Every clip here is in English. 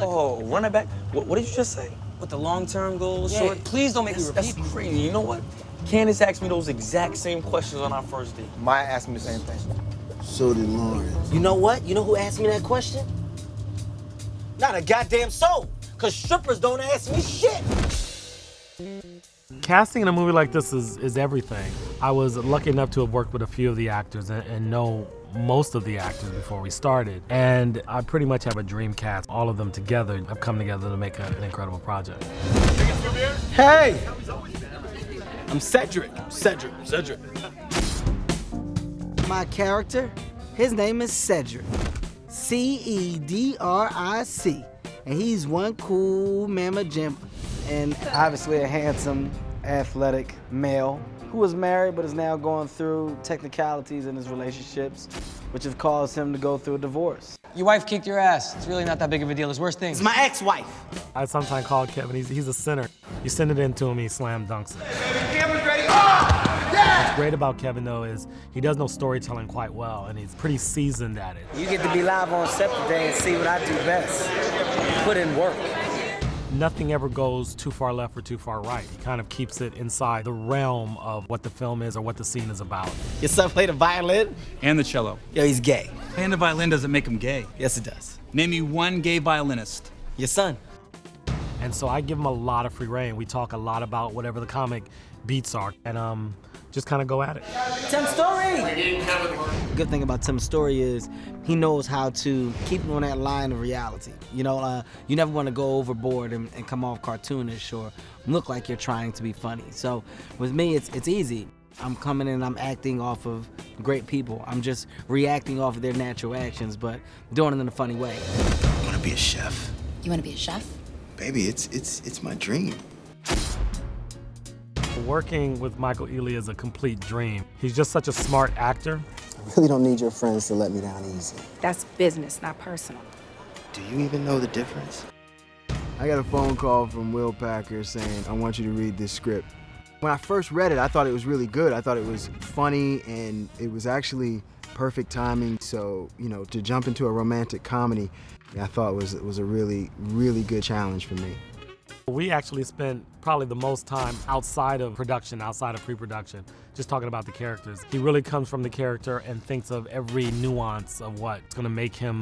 Oh, run it back. What did you just say? With the long-term goals, Yeah. short. Please don't make me repeat. That's crazy. You know what? Candace asked me those exact same questions on our first date. Maya asked me the same thing. So did Lawrence. You know what? You know who asked me that question? Not a goddamn soul, because strippers don't ask me shit. Casting in a movie like this is everything. I was lucky enough to have worked with a few of the actors and know most of the actors before we started. And I pretty much have a dream cast. All of them together have come together to make an incredible project. Hey! I'm Cedric. Cedric. My character, his name is Cedric. Cedric. And he's one cool mamma jamma. And obviously a handsome, athletic male who was married but is now going through technicalities in his relationships, which have caused him to go through a divorce. Your wife kicked your ass. It's really not that big of a deal. There's worse things. It's my ex-wife. I sometimes call Kevin, he's a sinner. You send it in to him, he slam dunks it. Baby, camera's ready. Oh! Yeah! What's great about Kevin, though, is he does know storytelling quite well, and he's pretty seasoned at it. You get to be live on set today and see what I do best. Put in work. Nothing ever goes too far left or too far right. He kind of keeps it inside the realm of what the film is or what the scene is about. Your son played the violin? And the cello. Yo, he's gay. Playing the violin doesn't make him gay. Yes, it does. Name me one gay violinist. Your son. And so I give him a lot of free reign. We talk a lot about whatever the comic beats are, and just kind of go at it. Tim's Story! The good thing about Tim's Story is he knows how to keep him on that line of reality. You know, you never want to go overboard and come off cartoonish or look like you're trying to be funny. So with me, it's easy. I'm coming in and I'm acting off of great people. I'm just reacting off of their natural actions, but doing it in a funny way. I want to be a chef. You want to be a chef? Baby, it's my dream. Working with Michael Ealy is a complete dream. He's just such a smart actor. I really don't need your friends to let me down easy. That's business, not personal. Do you even know the difference? I got a phone call from Will Packer saying, I want you to read this script. When I first read it, I thought it was really good. I thought it was funny, and it was actually perfect timing. So, you know, to jump into a romantic comedy, I thought was a really, really good challenge for me. We actually spent probably the most time outside of production, outside of pre-production, just talking about the characters. He really comes from the character and thinks of every nuance of what's gonna make him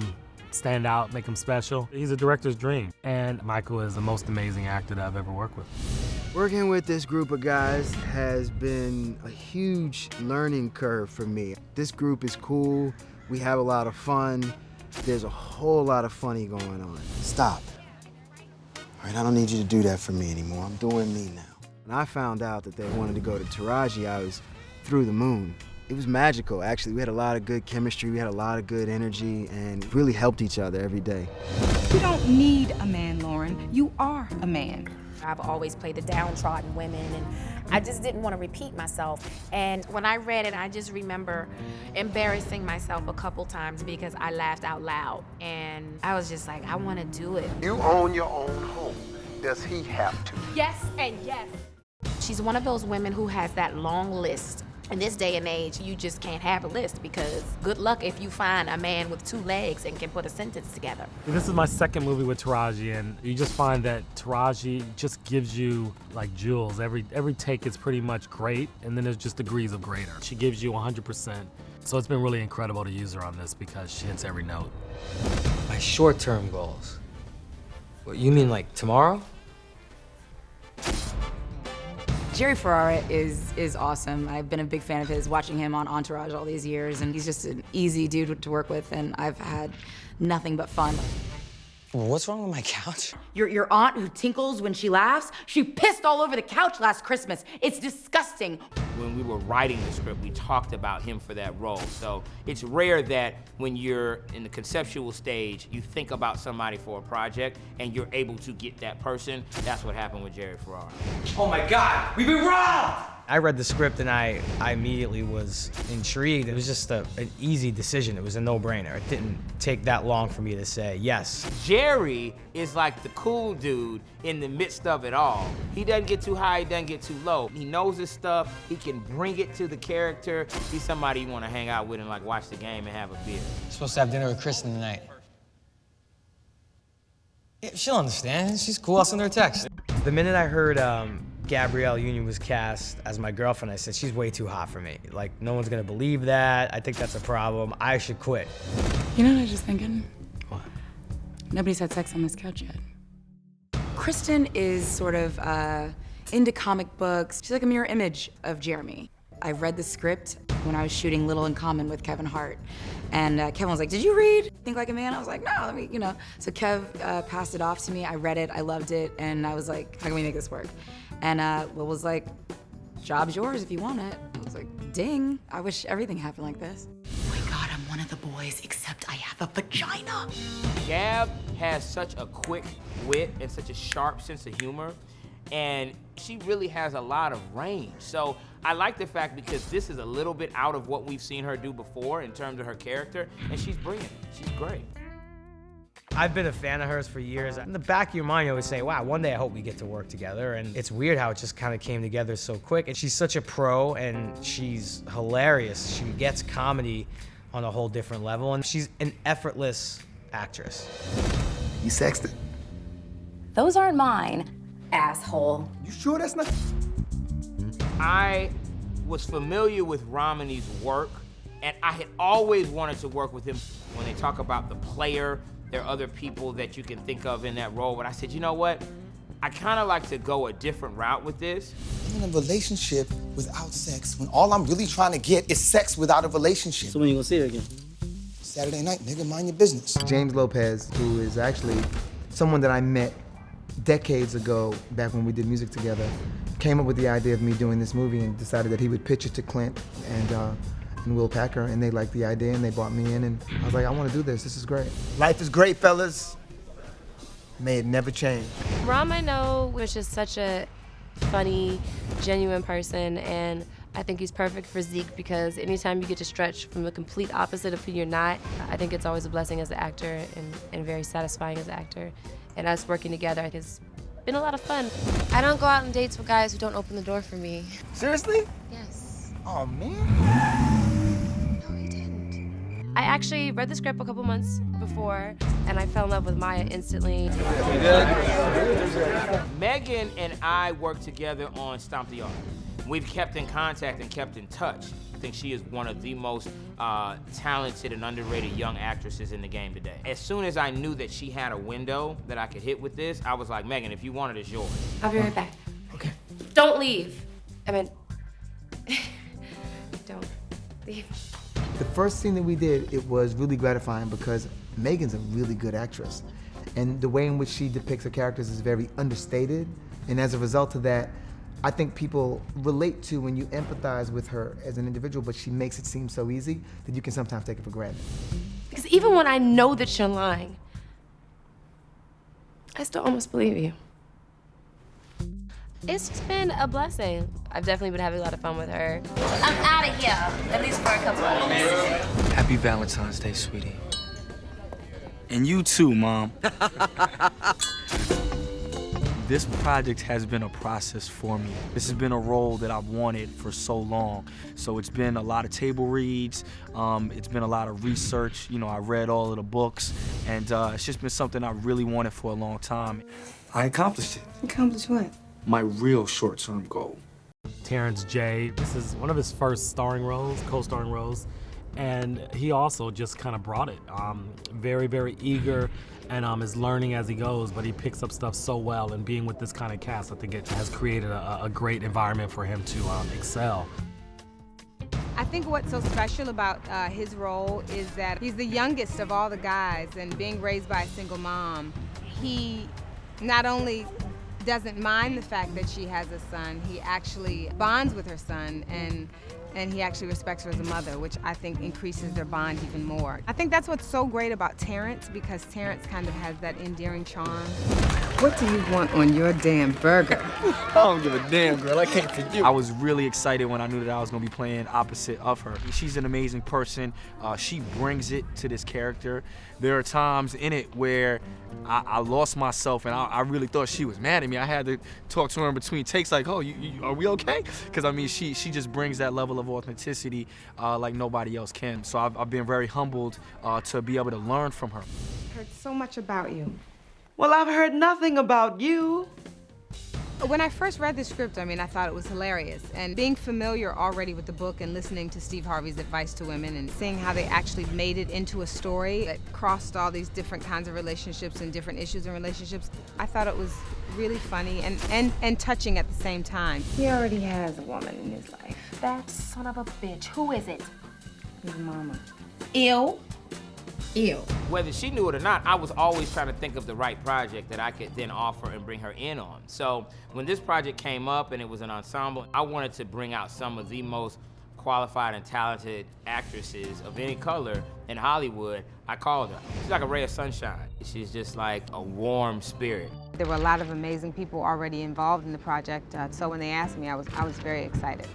stand out, make him special. He's a director's dream, and Michael is the most amazing actor that I've ever worked with. Working with this group of guys has been a huge learning curve for me. This group is cool, we have a lot of fun, there's a whole lot of funny going on. Stop. All right, I don't need you to do that for me anymore. I'm doing me now. When I found out that they wanted to go to Taraji, I was through the moon. It was magical, actually. We had a lot of good chemistry, we had a lot of good energy, and really helped each other every day. You don't need a man, Lauren. You are a man. I've always played the downtrodden women, and I just didn't want to repeat myself. And when I read it, I just remember embarrassing myself a couple times because I laughed out loud. And I was just like, I want to do it. You own your own home. Does he have to? Yes and yes. She's one of those women who has that long list. In this day and age, you just can't have a list because good luck if you find a man with 2 legs and can put a sentence together. This is my second movie with Taraji, and you just find that Taraji just gives you like jewels. Every take is pretty much great, and then there's just degrees of greater. She gives you 100%. So it's been really incredible to use her on this because she hits every note. My short-term goals. What, you mean like tomorrow? Jerry Ferrara is awesome. I've been a big fan of his, watching him on Entourage all these years, and he's just an easy dude to work with, and I've had nothing but fun. What's wrong with my couch? Your aunt who tinkles when she laughs, she pissed all over the couch last Christmas. It's disgusting. When we were writing the script, we talked about him for that role. So it's rare that when you're in the conceptual stage, you think about somebody for a project and you're able to get that person. That's what happened with Jerry Ferrara. Oh my God, we've been wrong! I read the script and I immediately was intrigued. It was just an easy decision. It was a no-brainer. It didn't take that long for me to say yes. Jerry is like the cool dude in the midst of it all. He doesn't get too high, he doesn't get too low. He knows his stuff, he can bring it to the character. He's somebody you want to hang out with and like watch the game and have a beer. I'm supposed to have dinner with Kristen tonight. Yeah, she'll understand. She's cool. I'll send her a text. The minute I heard Gabrielle Union was cast as my girlfriend, I said, she's way too hot for me. Like, no one's gonna believe that. I think that's a problem. I should quit. You know what I was just thinking? What? Nobody's had sex on this couch yet. Kristen is sort of into comic books. She's like a mirror image of Jeremy. I read the script when I was shooting Little in Common with Kevin Hart. And Kevin was like, did you read Think Like a Man? I was like, no, let me, So Kev passed it off to me. I read it, I loved it, and I was like, how can we make this work? And Will was like, job's yours if you want it. I was like, ding, I wish everything happened like this. Oh my God, I'm one of the boys, except I have a vagina. Gab has such a quick wit and such a sharp sense of humor, and she really has a lot of range. So I like the fact because this is a little bit out of what we've seen her do before in terms of her character, and she's bringing it. She's great. I've been a fan of hers for years. In the back of your mind, you always say, wow, one day I hope we get to work together. And it's weird how it just kind of came together so quick. And she's such a pro, and she's hilarious. She gets comedy on a whole different level, and she's an effortless actress. You sexted? Those aren't mine, asshole. You sure that's not? I was familiar with Romany's work, and I had always wanted to work with him. When they talk about the player, there are other people that you can think of in that role, but I said, you know what? I kind of like to go a different route with this. I'm in a relationship without sex when all I'm really trying to get is sex without a relationship. So when you gonna see her again? Saturday night, nigga, mind your business. James Lopez, who is actually someone that I met decades ago, back when we did music together, came up with the idea of me doing this movie and decided that he would pitch it to Clint and Will Packer, and they liked the idea and they brought me in, and I was like, I want to do this. This is great. Life is great, fellas. May it never change. Rom, I know, was just such a funny, genuine person, and I think he's perfect for Zeke because anytime you get to stretch from the complete opposite of who you're not, I think it's always a blessing as an actor and very satisfying as an actor. And us working together has been a lot of fun. I don't go out on dates with guys who don't open the door for me. Seriously? Yes. Oh, man. No, he didn't. I actually read the script a couple months before, and I fell in love with Maya instantly. Meagan and I worked together on Stomp the Yard. We've kept in contact and kept in touch. I think she is one of the most talented and underrated young actresses in the game today. As soon as I knew that she had a window that I could hit with this, I was like, Meagan, if you want it, it's yours. I'll be right back. Okay. Don't leave. I mean, don't leave. The first scene that we did, it was really gratifying because Megan's a really good actress. And the way in which she depicts her characters is very understated. And as a result of that, I think people relate to when you empathize with her as an individual, but she makes it seem so easy that you can sometimes take it for granted. Because even when I know that you're lying, I still almost believe you. It's just been a blessing. I've definitely been having a lot of fun with her. I'm out of here, at least for a couple of minutes. Happy Valentine's Day, sweetie. And you too, Mom. This project has been a process for me. This has been a role that I've wanted for so long. So it's been a lot of table reads, it's been a lot of research. You know, I read all of the books, and it's just been something I really wanted for a long time. I accomplished it. Accomplished what? My real short-term goal. Terrence J, this is one of his first starring roles, co-starring roles, and he also just kind of brought it. Very, very eager, and is learning as he goes, but he picks up stuff so well, and being with this kind of cast, I think it has created a great environment for him to excel. I think what's so special about his role is that he's the youngest of all the guys, and being raised by a single mom, he not only doesn't mind the fact that she has a son, he actually bonds with her son, and he actually respects her as a mother, which I think increases their bond even more. I think that's what's so great about Terrence, because Terrence kind of has that endearing charm. What do you want on your damn burger? I don't give a damn, girl. I came for you. I was really excited when I knew that I was gonna be playing opposite of her. She's an amazing person. She brings it to this character. There are times in it where I lost myself, and I really thought she was mad at me. I had to talk to her in between takes, like, "Oh, are we okay?" Because I mean, she just brings that level of authenticity like nobody else can. So I've been very humbled to be able to learn from her. Heard so much about you. Well, I've heard nothing about you. When I first read the script, I thought it was hilarious. And being familiar already with the book and listening to Steve Harvey's advice to women and seeing how they actually made it into a story that crossed all these different kinds of relationships and different issues in relationships, I thought it was really funny and touching at the same time. He already has a woman in his life. That son of a bitch. Who is it? His mama. Ew. Ew. Whether she knew it or not, I was always trying to think of the right project that I could then offer and bring her in on. So when this project came up and it was an ensemble, I wanted to bring out some of the most qualified and talented actresses of any color in Hollywood. I called her. She's like a ray of sunshine. She's just like a warm spirit. There were a lot of amazing people already involved in the project, so when they asked me, I was very excited.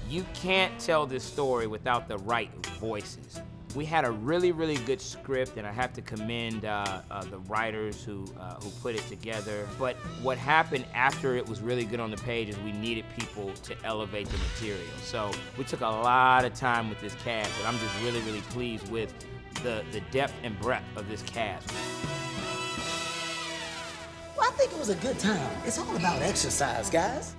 You can't tell this story without the right voices. We had a really, really good script, and I have to commend the writers who put it together. But what happened after it was really good on the page is we needed people to elevate the material. So we took a lot of time with this cast, and I'm just really, really pleased with the depth and breadth of this cast. Well, I think it was a good time. It's all about exercise, guys.